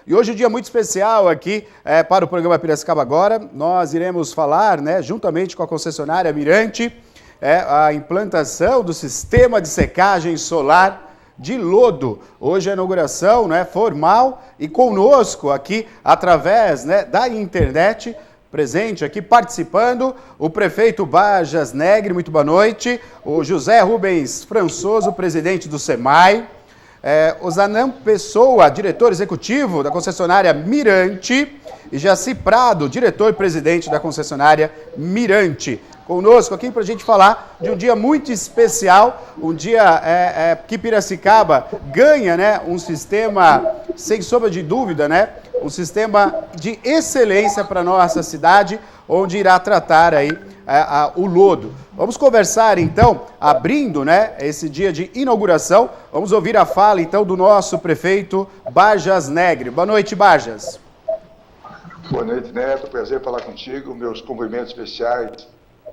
E hoje é um dia muito especial aqui para o programa Piracicaba Agora. Nós iremos falar, juntamente com a concessionária Mirante, a implantação do sistema de secagem solar de lodo. Hoje a inauguração formal e conosco aqui, através da internet, presente aqui, participando, o prefeito Bajas Negre, muito boa noite, o José Rubens Françoso, presidente do SEMAI, o Zanan Pessoa, diretor executivo da concessionária Mirante, e Jaci Prado, diretor-presidente da concessionária Mirante. Conosco aqui para a gente falar de um dia muito especial, um dia que Piracicaba ganha um sistema, sem sombra de dúvida, um sistema de excelência para a nossa cidade, onde irá tratar aí o lodo. Vamos conversar então, abrindo esse dia de inauguração, vamos ouvir a fala então do nosso prefeito Bajas Negre. Boa noite, Bajas. Boa noite, Neto, prazer falar contigo, meus cumprimentos especiais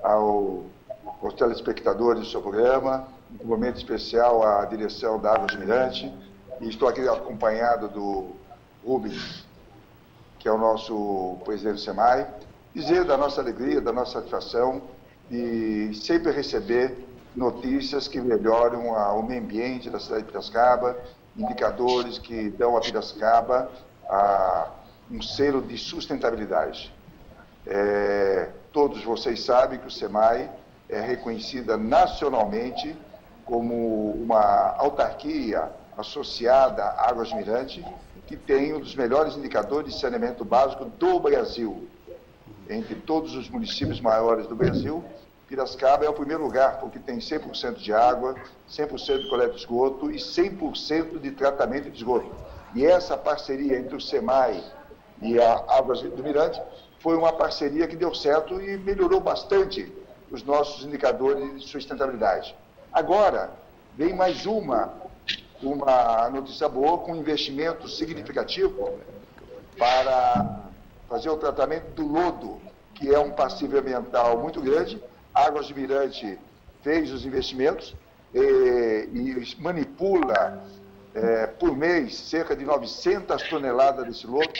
aos telespectadores do seu programa, um cumprimento especial à direção da Águas Mirante, e estou aqui acompanhado do Rubens, que é o nosso presidente do SEMAI, dizer da nossa alegria, da nossa satisfação de sempre receber notícias que melhoram o meio ambiente da cidade de Piracicaba, indicadores que dão a Piracicaba um selo de sustentabilidade. Todos vocês sabem que o SEMAI é reconhecida nacionalmente como uma autarquia associada à Águas Mirante, que tem um dos melhores indicadores de saneamento básico do Brasil. Entre todos os municípios maiores do Brasil, Piracicaba é o primeiro lugar, porque tem 100% de água, 100% de coleta de esgoto e 100% de tratamento de esgoto. E essa parceria entre o SEMAI e a Águas do Mirante foi uma parceria que deu certo e melhorou bastante os nossos indicadores de sustentabilidade. Agora, vem mais uma notícia boa, com um investimento significativo para fazer o tratamento do lodo, que é um passivo ambiental muito grande. A Águas do Mirante fez os investimentos e manipula por mês cerca de 900 toneladas desse lodo.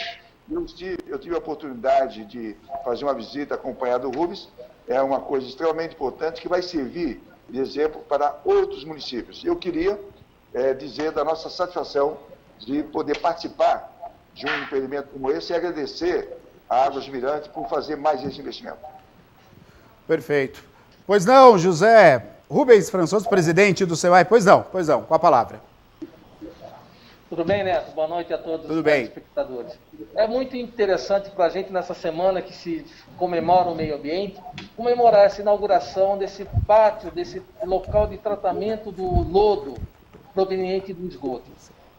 Eu tive a oportunidade de fazer uma visita acompanhada do Rubens, é uma coisa extremamente importante que vai servir de exemplo para outros municípios. Eu queria dizer da nossa satisfação de poder participar de um empreendimento como esse e agradecer a Águas Mirante por fazer mais esse investimento. Perfeito. Pois não, José Rubens Françoso, presidente do SEMAI. Pois não, com a palavra. Tudo bem, Neto? Boa noite a todos os telespectadores. É muito interessante para a gente, nessa semana que se comemora o meio ambiente, comemorar essa inauguração desse pátio, desse local de tratamento do lodo proveniente do esgoto.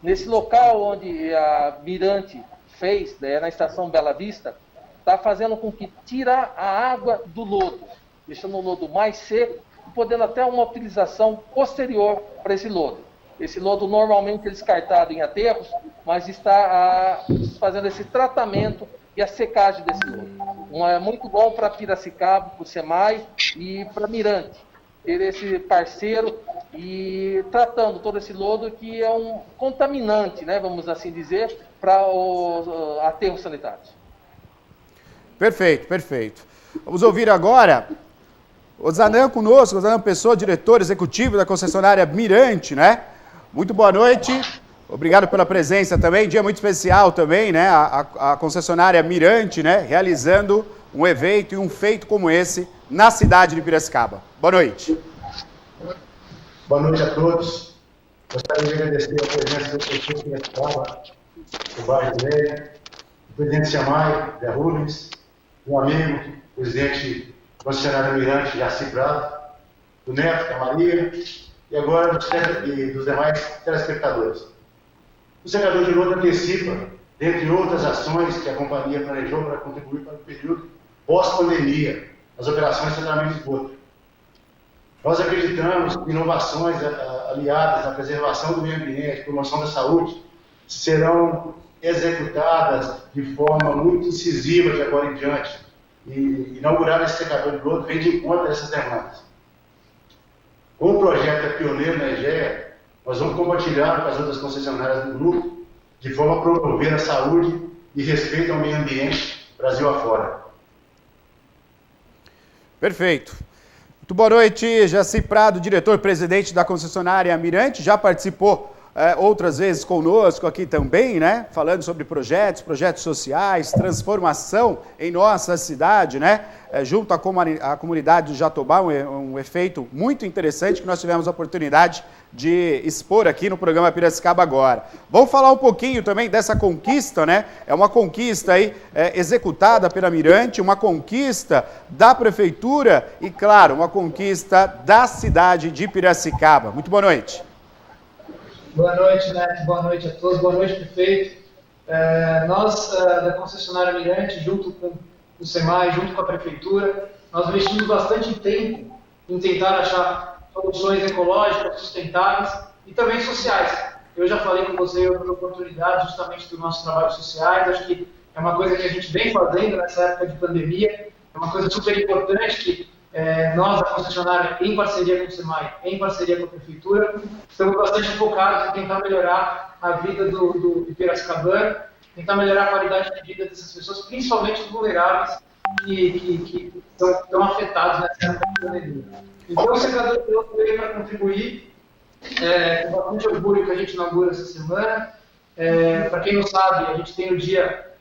Nesse local onde a Mirante fez, na estação Bela Vista, está fazendo com que tirar a água do lodo, deixando o lodo mais seco, podendo até uma utilização posterior para esse lodo. Esse lodo normalmente é descartado em aterros, mas está fazendo esse tratamento e a secagem desse lodo. É muito bom para Piracicaba, para o SEMAI e para Mirante ter esse parceiro e tratando todo esse lodo que é um contaminante, vamos assim dizer, para os aterros sanitários. Perfeito. Vamos ouvir agora o Zanan conosco, o Zanan Pessoa, diretor executivo da concessionária Mirante, Muito boa noite, obrigado pela presença também, dia muito especial também, a concessionária Mirante, realizando um evento e um feito como esse na cidade de Piracicaba. Boa noite. Boa noite a todos. Gostaria de agradecer a presença do prefeito de Piracicaba, o Bajas Negre, o presidente SEMAI, Zé Rubens, um amigo, o presidente da concessionária Mirante, Jaci Prado, do Neto, da Maria, e agora dos demais telespectadores. O secador de lodo antecipa, dentre outras ações que a companhia planejou para contribuir para o período pós-pandemia, as operações de tratamento de esgoto. Nós acreditamos que inovações aliadas à preservação do meio ambiente, promoção da saúde, serão executadas de forma muito incisiva de agora em diante. E inaugurar esse secador de lodo vem de encontro a essas demandas. Como o projeto é pioneiro na EGEA, nós vamos compartilhar com as outras concessionárias do grupo de forma a promover a saúde e respeito ao meio ambiente, Brasil afora. Perfeito. Muito boa noite, Jaci Prado, diretor-presidente da concessionária Mirante, já participou outras vezes conosco aqui também, né? Falando sobre projetos sociais, transformação em nossa cidade, né? Junto à comunidade do Jatobá, um efeito muito interessante que nós tivemos a oportunidade de expor aqui no programa Piracicaba Agora. Vamos falar um pouquinho também dessa conquista, né? É uma conquista aí executada pela Mirante, uma conquista da Prefeitura e, claro, uma conquista da cidade de Piracicaba. Muito boa noite. Boa noite, Neto. Boa noite a todos. Boa noite, prefeito. Nós, da concessionária Mirante, junto com o SEMAI, junto com a Prefeitura, nós investimos bastante tempo em tentar achar soluções ecológicas, sustentáveis e também sociais. Eu já falei com você em outras oportunidades, justamente dos nossos trabalhos sociais. Acho que é uma coisa que a gente vem fazendo nessa época de pandemia. É uma coisa super importante que nós, a concessionária, em parceria com o SEMAI, em parceria com a Prefeitura, estamos bastante focados em tentar melhorar a vida do piracicabano, tentar melhorar a qualidade de vida dessas pessoas, principalmente os vulneráveis que estão afetados nessa época de pandemia. Então, o secador piloto veio para contribuir, com bastante orgulho que a gente inaugura essa semana. Para quem não sabe, a gente tem o Dia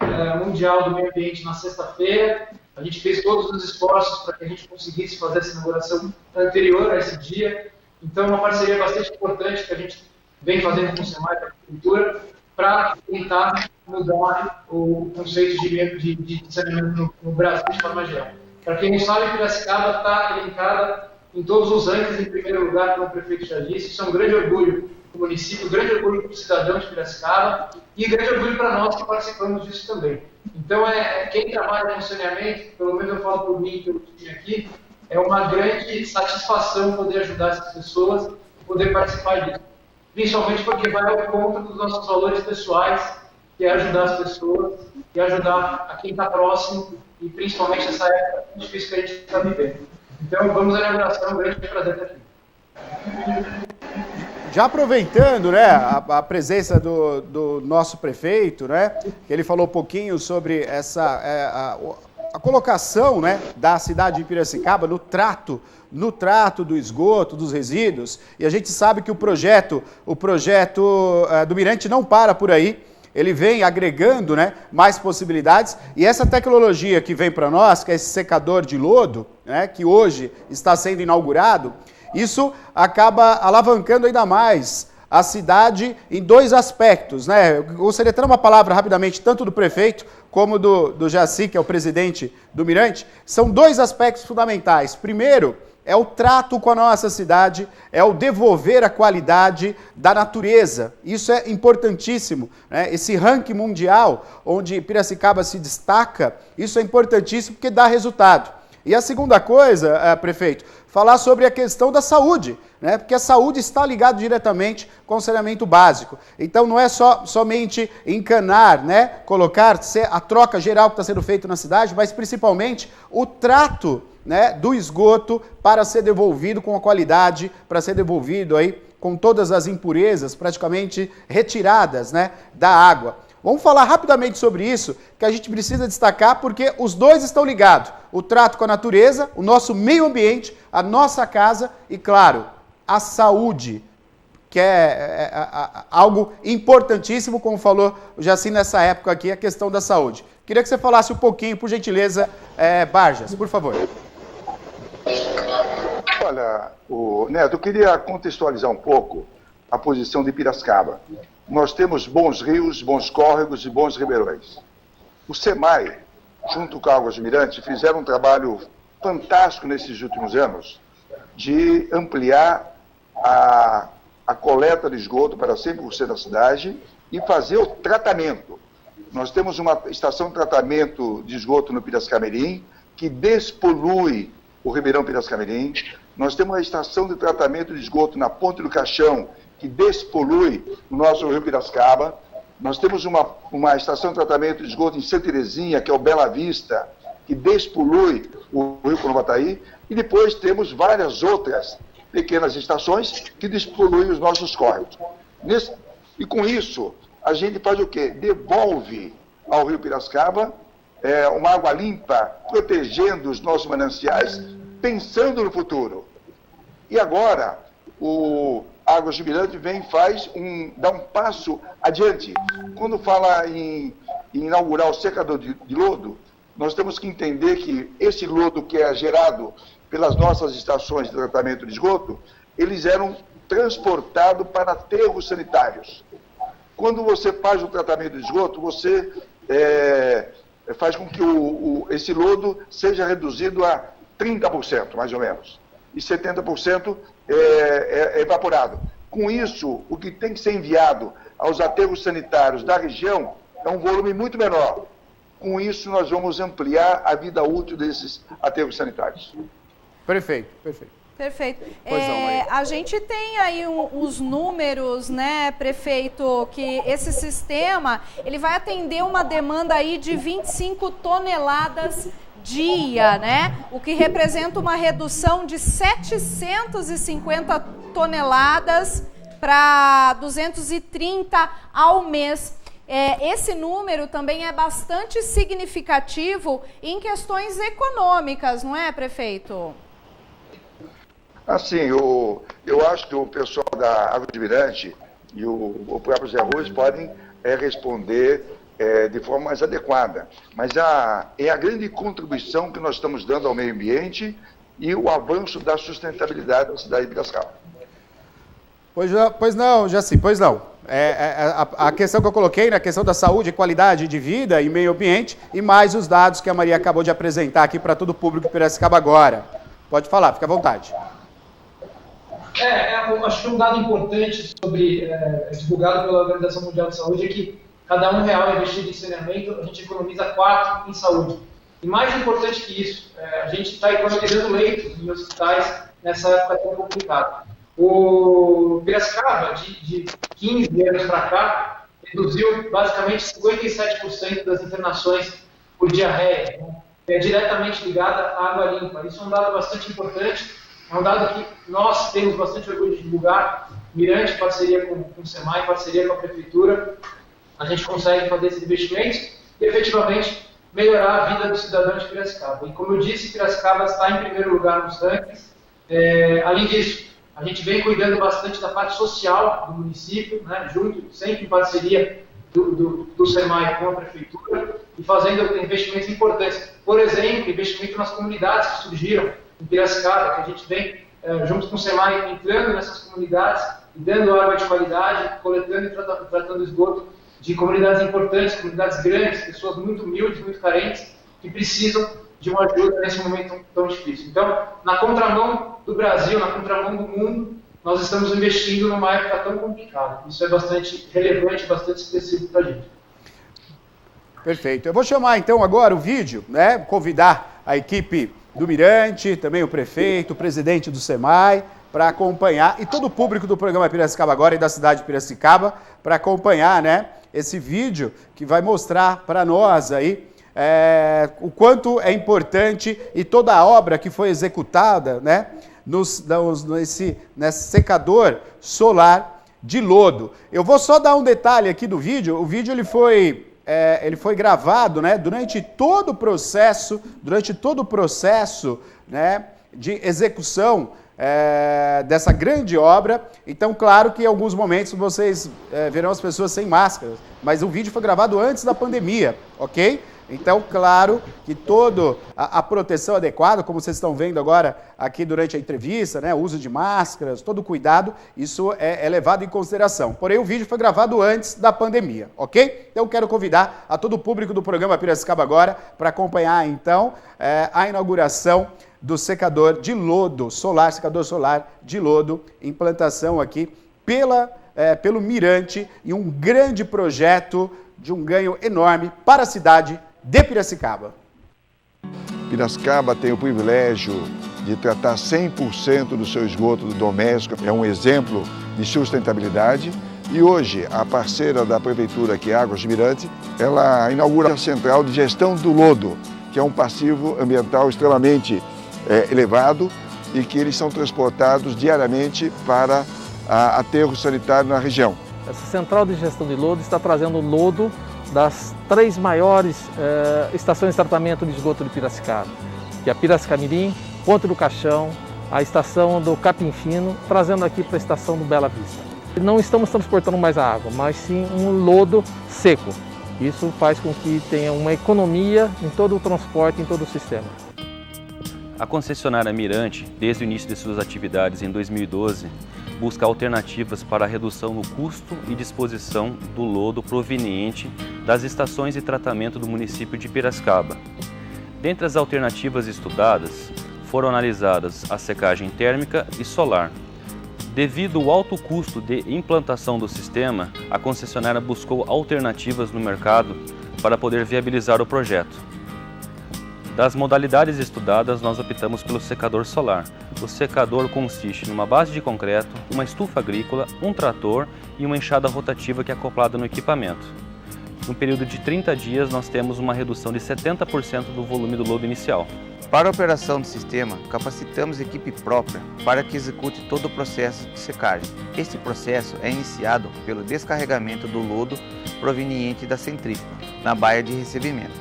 Mundial do Meio Ambiente na sexta-feira. A gente fez todos os esforços para que a gente conseguisse fazer essa inauguração anterior a esse dia. Então, uma parceria bastante importante que a gente vem fazendo com o SEMAI e com a Prefeitura para tentar mudar o conceito de saneamento no Brasil de forma geral. Para quem não sabe, Piracicaba está elencada em todos os rankings em primeiro lugar, como o prefeito já disse. Isso é um grande orgulho para o município, grande orgulho para os cidadãos de Piracicaba e grande orgulho para nós que participamos disso também. Então, quem trabalha no saneamento, pelo menos eu falo por mim, pelo time aqui, é uma grande satisfação poder ajudar essas pessoas e poder participar disso. Principalmente porque vai ao encontro dos nossos valores pessoais, que é ajudar as pessoas e ajudar a quem está próximo e principalmente nessa época difícil que a gente está vivendo. Então, vamos à inauguração, um grande prazer estar aqui. Já aproveitando, né, a presença do nosso prefeito, né, que ele falou um pouquinho sobre a colocação, né, da cidade de Piracicaba no trato do esgoto, dos resíduos, e a gente sabe que o projeto do Mirante não para por aí. Ele vem agregando, né, mais possibilidades, e essa tecnologia que vem para nós, que é esse secador de lodo, né, que hoje está sendo inaugurado, isso acaba alavancando ainda mais a cidade em dois aspectos, né? Eu gostaria de ter uma palavra rapidamente, tanto do prefeito como do Jaci, que é o presidente do Mirante. São dois aspectos fundamentais. Primeiro, é o trato com a nossa cidade, é o devolver a qualidade da natureza. Isso é importantíssimo, né? Esse ranking mundial, onde Piracicaba se destaca, isso é importantíssimo porque dá resultado. E a segunda coisa, prefeito, falar sobre a questão da saúde, né? Porque a saúde está ligada diretamente com o saneamento básico. Então não é somente encanar, né? Colocar a troca geral que está sendo feita na cidade, mas principalmente o trato, né, do esgoto para ser devolvido com a qualidade, para ser devolvido aí com todas as impurezas praticamente retiradas, né, da água. Vamos falar rapidamente sobre isso, que a gente precisa destacar, porque os dois estão ligados. O trato com a natureza, o nosso meio ambiente, a nossa casa e, claro, a saúde, que é algo importantíssimo, como falou o Jaci nessa época aqui, a questão da saúde. Queria que você falasse um pouquinho, por gentileza, Barjas, por favor. Olha, Neto, eu queria contextualizar um pouco a posição de Piracicaba. Nós temos bons rios, bons córregos e bons ribeirões. O SEMAI, junto com a Águas Mirante, fizeram um trabalho fantástico nesses últimos anos de ampliar a coleta de esgoto para 100% da cidade e fazer o tratamento. Nós temos uma estação de tratamento de esgoto no Piracicamirim, que despolui o Ribeirão Piracicamirim. Nós temos uma estação de tratamento de esgoto na Ponte do Caixão, que despolui o nosso Rio Piracicaba. Nós temos uma estação de tratamento de esgoto em Santa Terezinha, que é o Bela Vista, que despolui o Rio Corumataí. E depois temos várias outras pequenas estações que despoluem os nossos córregos. E com isso, a gente faz o quê? Devolve ao Rio Piracicaba uma água limpa, protegendo os nossos mananciais, pensando no futuro. E agora, o Águas de Mirante dá um passo adiante. Quando fala em inaugurar o secador de lodo, nós temos que entender que esse lodo que é gerado pelas nossas estações de tratamento de esgoto, eles eram transportados para aterros sanitários. Quando você faz o tratamento de esgoto, você faz com que esse lodo seja reduzido a 30%, mais ou menos, e 70% é evaporado. Com isso, o que tem que ser enviado aos aterros sanitários da região é um volume muito menor. Com isso, nós vamos ampliar a vida útil desses aterros sanitários. Perfeito. Perfeito. A gente tem aí os números, né, prefeito, que esse sistema ele vai atender uma demanda aí de 25 toneladas dia, né? O que representa uma redução de 750 toneladas para 230 ao mês. Esse número também é bastante significativo em questões econômicas, não é, prefeito? Assim, eu acho que o pessoal da Águas de Mirante e o próprio Zé Ruiz podem responder de forma mais adequada. Mas é a grande contribuição que nós estamos dando ao meio ambiente e o avanço da sustentabilidade da cidade de Piracicaba. Pois não, Jaci, pois não. A questão que eu coloquei, na questão da saúde, qualidade de vida e meio ambiente, e mais os dados que a Maria acabou de apresentar aqui para todo o público de Piracicaba agora. Pode falar, fica à vontade. Eu acho que um dado importante divulgado pela Organização Mundial de Saúde é que cada R$1 investido em saneamento, a gente economiza 4 em saúde. E mais importante que isso, a gente está economizando leitos em hospitais nessa época tão complicada. O Piracicaba, de 15 anos para cá, reduziu basicamente 57% das internações por diarreia, né? É diretamente ligada à água limpa. Isso é um dado bastante importante. É um dado que nós temos bastante orgulho de divulgar. Mirante, em parceria com o SEMAI, em parceria com a Prefeitura, a gente consegue fazer esses investimentos e, efetivamente, melhorar a vida do cidadão de Piracicaba. E, como eu disse, Piracicaba está em primeiro lugar nos rankings. Além disso, a gente vem cuidando bastante da parte social do município, né, junto, sempre em parceria do SEMAI com a Prefeitura, e fazendo investimentos importantes. Por exemplo, investimento nas comunidades que surgiram em Piracicaba, que a gente vem, junto com o SEMAI, entrando nessas comunidades e dando água de qualidade, coletando e tratando esgoto de comunidades importantes, comunidades grandes, pessoas muito humildes, muito carentes, que precisam de uma ajuda nesse momento tão difícil. Então, na contramão do Brasil, na contramão do mundo, nós estamos investindo numa época tão complicada. Isso é bastante relevante, bastante expressivo para a gente. Perfeito. Eu vou chamar então agora o vídeo, né? Convidar a equipe do Mirante, também o prefeito, o presidente do SEMAI, para acompanhar, e todo o público do programa Piracicaba Agora e da cidade de Piracicaba, para acompanhar, né, esse vídeo que vai mostrar para nós aí o quanto é importante e toda a obra que foi executada, né, nesse secador solar de lodo. Eu vou só dar um detalhe aqui do vídeo. O vídeo ele foi gravado, né, durante todo o processo, né, de execução dessa grande obra. Então, claro que em alguns momentos vocês verão as pessoas sem máscaras, mas o vídeo foi gravado antes da pandemia, ok? Então, claro que toda a proteção adequada, como vocês estão vendo agora aqui durante a entrevista, né, o uso de máscaras, todo o cuidado, isso é levado em consideração. Porém, o vídeo foi gravado antes da pandemia, ok? Então, quero convidar a todo o público do programa Piracicaba Agora para acompanhar, então, a inauguração do secador de lodo solar, secador solar de lodo, implantação aqui pelo Mirante, e um grande projeto de um ganho enorme para a cidade de Piracicaba. Piracicaba tem o privilégio de tratar 100% do seu esgoto doméstico, é um exemplo de sustentabilidade. E hoje, a parceira da Prefeitura, que é Águas de Mirante, ela inaugura a central de gestão do lodo, que é um passivo ambiental extremamente elevado e que eles são transportados diariamente para aterro sanitário na região. essa central de gestão de lodo está trazendo lodo das 3 maiores estações de tratamento de esgoto de Piracicaba, que é a Piracicamirim, Ponte do Caixão, a estação do Capim Fino, trazendo aqui para a estação do Bela Vista. Não estamos transportando mais a água, mas sim um lodo seco. Isso faz com que tenha uma economia em todo o transporte, em todo o sistema. A concessionária Mirante, desde o início de suas atividades em 2012, busca alternativas para a redução no custo e disposição do lodo proveniente das estações de tratamento do município de Piracicaba. Dentre as alternativas estudadas, foram analisadas a secagem térmica e solar. Devido ao alto custo de implantação do sistema, a concessionária buscou alternativas no mercado para poder viabilizar o projeto. Das modalidades estudadas, nós optamos pelo secador solar. O secador consiste numa base de concreto, uma estufa agrícola, um trator e uma enxada rotativa que é acoplada no equipamento. No período de 30 dias, nós temos uma redução de 70% do volume do lodo inicial. Para a operação do sistema, capacitamos equipe própria para que execute todo o processo de secagem. Este processo é iniciado pelo descarregamento do lodo proveniente da centrífuga, na baia de recebimento.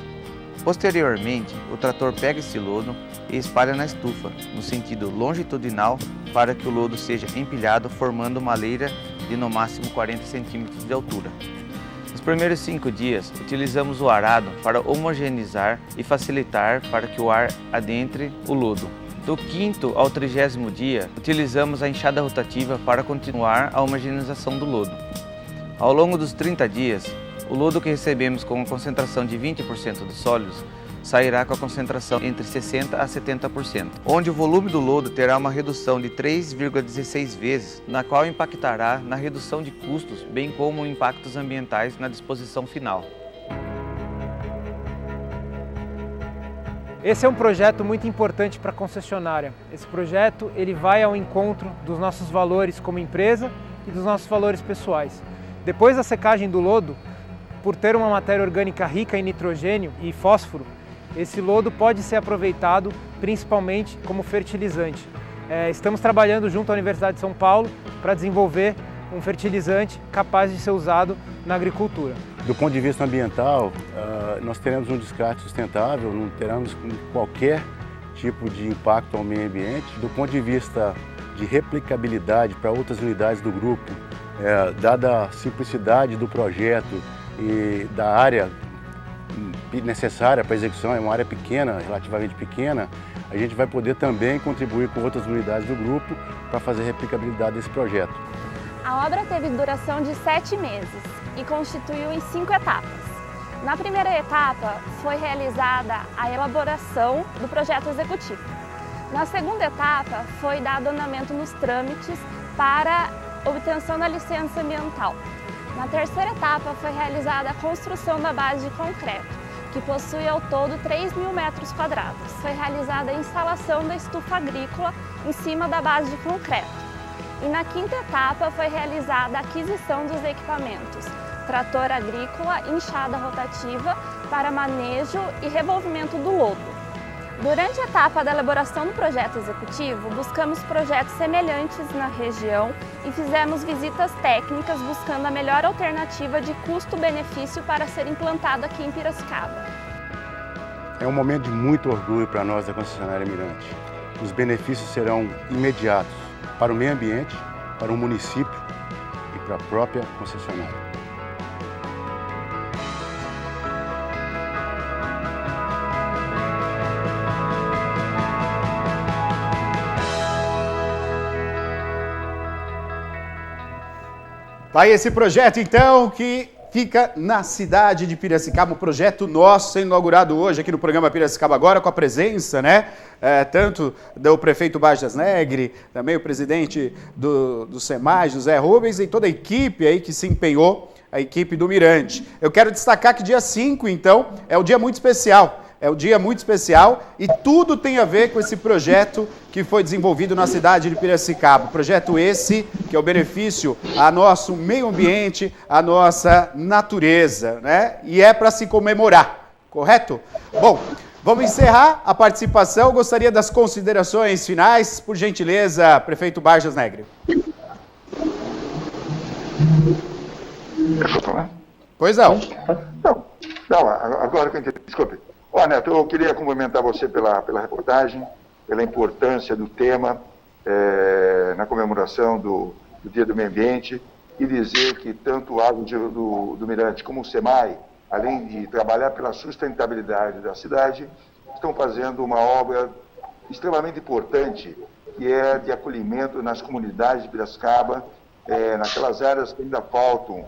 Posteriormente, o trator pega esse lodo e espalha na estufa, no sentido longitudinal, para que o lodo seja empilhado, formando uma leira de no máximo 40 cm de altura. Nos primeiros 5 dias, utilizamos o arado para homogeneizar e facilitar para que o ar adentre o lodo. Do 5º ao 30º dia, utilizamos a enxada rotativa para continuar a homogeneização do lodo. Ao longo dos 30 dias, o lodo que recebemos com a concentração de 20% de sólidos sairá com a concentração entre 60% a 70%, onde o volume do lodo terá uma redução de 3,16 vezes, na qual impactará na redução de custos, bem como impactos ambientais na disposição final. Esse é um projeto muito importante para a concessionária. Esse projeto ele vai ao encontro dos nossos valores como empresa e dos nossos valores pessoais. Depois da secagem do lodo, por ter uma matéria orgânica rica em nitrogênio e fósforo, esse lodo pode ser aproveitado principalmente como fertilizante. Estamos trabalhando junto à Universidade de São Paulo para desenvolver um fertilizante capaz de ser usado na agricultura. Do ponto de vista ambiental, nós teremos um descarte sustentável, não teremos qualquer tipo de impacto ao meio ambiente. Do ponto de vista de replicabilidade para outras unidades do grupo, dada a simplicidade do projeto e da área necessária para a execução, é uma área pequena, relativamente pequena, a gente vai poder também contribuir com outras unidades do grupo para fazer a replicabilidade desse projeto. A obra teve duração de 7 meses e constituiu em 5 etapas. Na primeira etapa foi realizada a elaboração do projeto executivo. Na segunda etapa foi dado andamento nos trâmites para obtenção da licença ambiental. Na terceira etapa foi realizada a construção da base de concreto, que possui ao todo 3.000 metros quadrados. Foi realizada a instalação da estufa agrícola em cima da base de concreto. E na quinta etapa foi realizada a aquisição dos equipamentos, trator agrícola e enxada rotativa para manejo e revolvimento do lodo. Durante a etapa da elaboração do projeto executivo, buscamos projetos semelhantes na região e fizemos visitas técnicas buscando a melhor alternativa de custo-benefício para ser implantado aqui em Piracicaba. É um momento de muito orgulho para nós da concessionária Mirante. Os benefícios serão imediatos para o meio ambiente, para o município e para a própria concessionária. Tá aí esse projeto, então, que fica na cidade de Piracicaba, um projeto nosso sendo inaugurado hoje aqui no programa Piracicaba Agora, com a presença, né, tanto do prefeito Bajas Negre, também o presidente do SEMAI, José Rubens, e toda a equipe aí que se empenhou, a equipe do Mirante. Eu quero destacar que dia 5, então, é um dia muito especial. É um dia muito especial e tudo tem a ver com esse projeto que foi desenvolvido na cidade de Piracicaba. Projeto esse que é o benefício ao nosso meio ambiente, à nossa natureza, né? E é para se comemorar, correto? Bom, vamos encerrar a participação. Eu gostaria das considerações finais, por gentileza, prefeito Bajas Negre. Pois não. Não, agora que eu entendi. Desculpe. Ó, Neto, eu queria cumprimentar você pela reportagem, pela importância do tema na comemoração do Dia do Meio Ambiente, e dizer que tanto o Agro do Mirante como o SEMAI, além de trabalhar pela sustentabilidade da cidade, estão fazendo uma obra extremamente importante, que é de acolhimento nas comunidades de Piracicaba, naquelas áreas que ainda faltam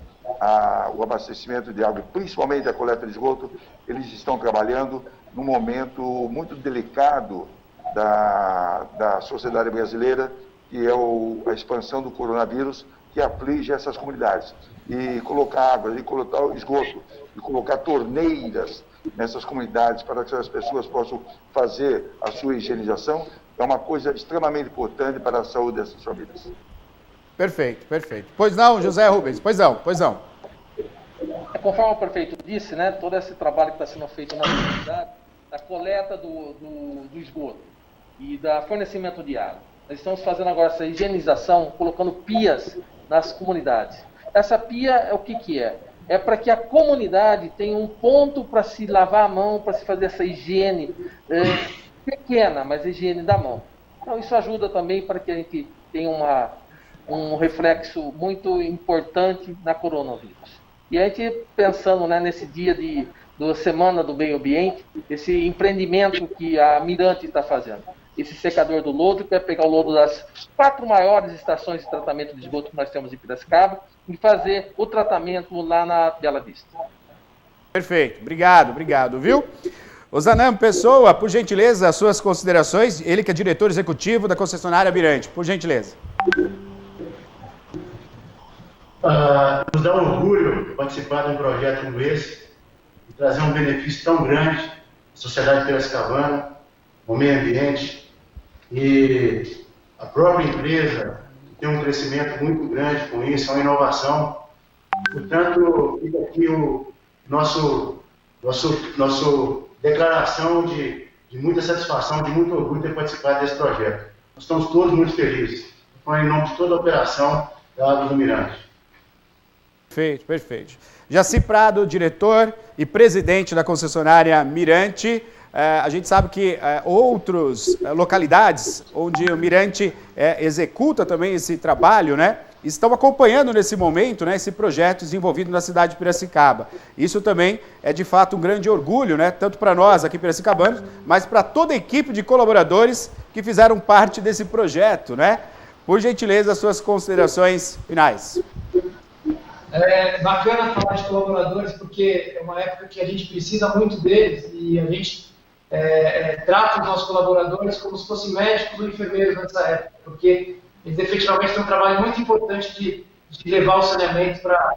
o abastecimento de água, principalmente a coleta de esgoto. Eles estão trabalhando num momento muito delicado da sociedade brasileira, que é a expansão do coronavírus, que aflige essas comunidades. E colocar água, e colocar esgoto, e colocar torneiras nessas comunidades para que as pessoas possam fazer a sua higienização, é uma coisa extremamente importante para a saúde dessas famílias. Perfeito, perfeito. Pois não, José Rubens, pois não. Conforme o prefeito disse, né, todo esse trabalho que está sendo feito na comunidade, da coleta do esgoto e da fornecimento de água. Nós estamos fazendo agora essa higienização, colocando pias nas comunidades. Essa pia é o que é? É para que a comunidade tenha um ponto para se lavar a mão, para se fazer essa higiene pequena, mas a higiene da mão. Então isso ajuda também para que a gente tenha um reflexo muito importante na coronavírus. E a gente pensando, né, nesse dia da Semana do Meio Ambiente, esse empreendimento que a Mirante está fazendo. Esse secador do lodo, que vai pegar o lodo das 4 maiores estações de tratamento de esgoto que nós temos em Piracicaba e fazer o tratamento lá na Bela Vista. Perfeito, obrigado, viu? Osanam Pessoa, por gentileza, as suas considerações, ele que é diretor executivo da concessionária Mirante, por gentileza. Nos dá um orgulho participar de um projeto como esse e trazer um benefício tão grande à sociedade piracicabana, ao meio ambiente, e a própria empresa tem um crescimento muito grande com isso, é uma inovação. Portanto, fica aqui o nosso declaração de muita satisfação, de muito orgulho ter participado desse projeto. Nós estamos todos muito felizes. Então, em nome de toda a operação da Agro do Mirante. Perfeito. Jaci Prado, diretor e presidente da concessionária Mirante. A gente sabe que outras localidades onde o Mirante executa também esse trabalho, né, estão acompanhando nesse momento, né, esse projeto desenvolvido na cidade de Piracicaba. Isso também é de fato um grande orgulho, né, tanto para nós aqui piracicabanos, mas para toda a equipe de colaboradores que fizeram parte desse projeto, né? Por gentileza, as suas considerações finais. É bacana falar de colaboradores, porque é uma época que a gente precisa muito deles e a gente trata os nossos colaboradores como se fossem médicos ou enfermeiros nessa época, porque eles efetivamente têm um trabalho muito importante de levar o saneamento para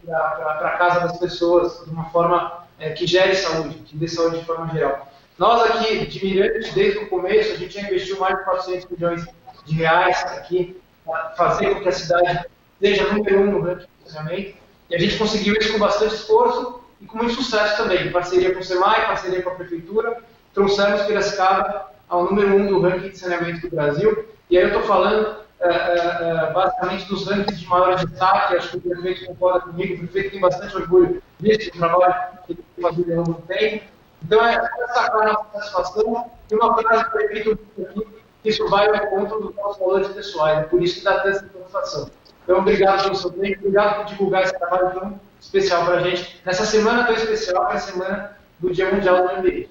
a casa das pessoas de uma forma que gere saúde, que dê saúde de forma geral. Nós aqui de Mirante, desde o começo, a gente já investiu mais de 400 milhões de reais aqui para fazer com que a cidade seja número 1 no ranking de saneamento. E a gente conseguiu isso com bastante esforço e com muito sucesso também, em parceria com o SEMAI, em parceria com a Prefeitura, trouxemos Piracicaba ao número 1 do ranking de saneamento do Brasil. E aí eu estou falando basicamente dos rankings de maior destaque, acho que o prefeito concorda comigo, o prefeito tem bastante orgulho disso, do trabalho que ele tem feito ao longo do tempo. Então essa é a nossa satisfação, e uma frase do prefeito aqui, que isso vai ao encontro dos nossos valores pessoais, é por isso que dá tanta satisfação. Então, obrigado pelo seu tempo, obrigado por divulgar esse trabalho tão especial para a gente, nessa semana tão especial, que é a semana do Dia Mundial do Meio Ambiente.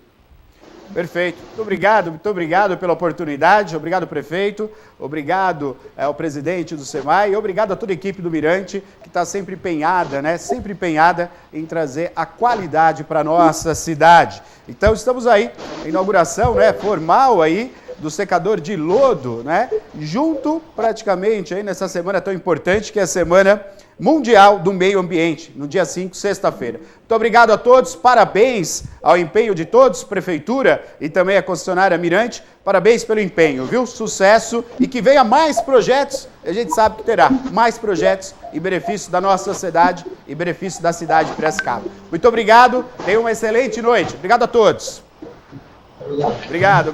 Perfeito. Muito obrigado pela oportunidade, obrigado prefeito, obrigado ao presidente do SEMAI e obrigado a toda a equipe do Mirante, que está sempre empenhada, né? Sempre empenhada em trazer a qualidade para a nossa cidade. Então, estamos aí, a inauguração, né, formal aí, do secador de lodo, né? Junto praticamente aí nessa semana tão importante que é a Semana Mundial do Meio Ambiente, no dia 5, sexta-feira. Muito obrigado a todos, parabéns ao empenho de todos, Prefeitura e também a concessionária Mirante, parabéns pelo empenho, viu? Sucesso e que venha mais projetos, a gente sabe que terá mais projetos em benefício da nossa sociedade e benefício da cidade de Piracicaba. Muito obrigado, tenham uma excelente noite. Obrigado a todos. Obrigado.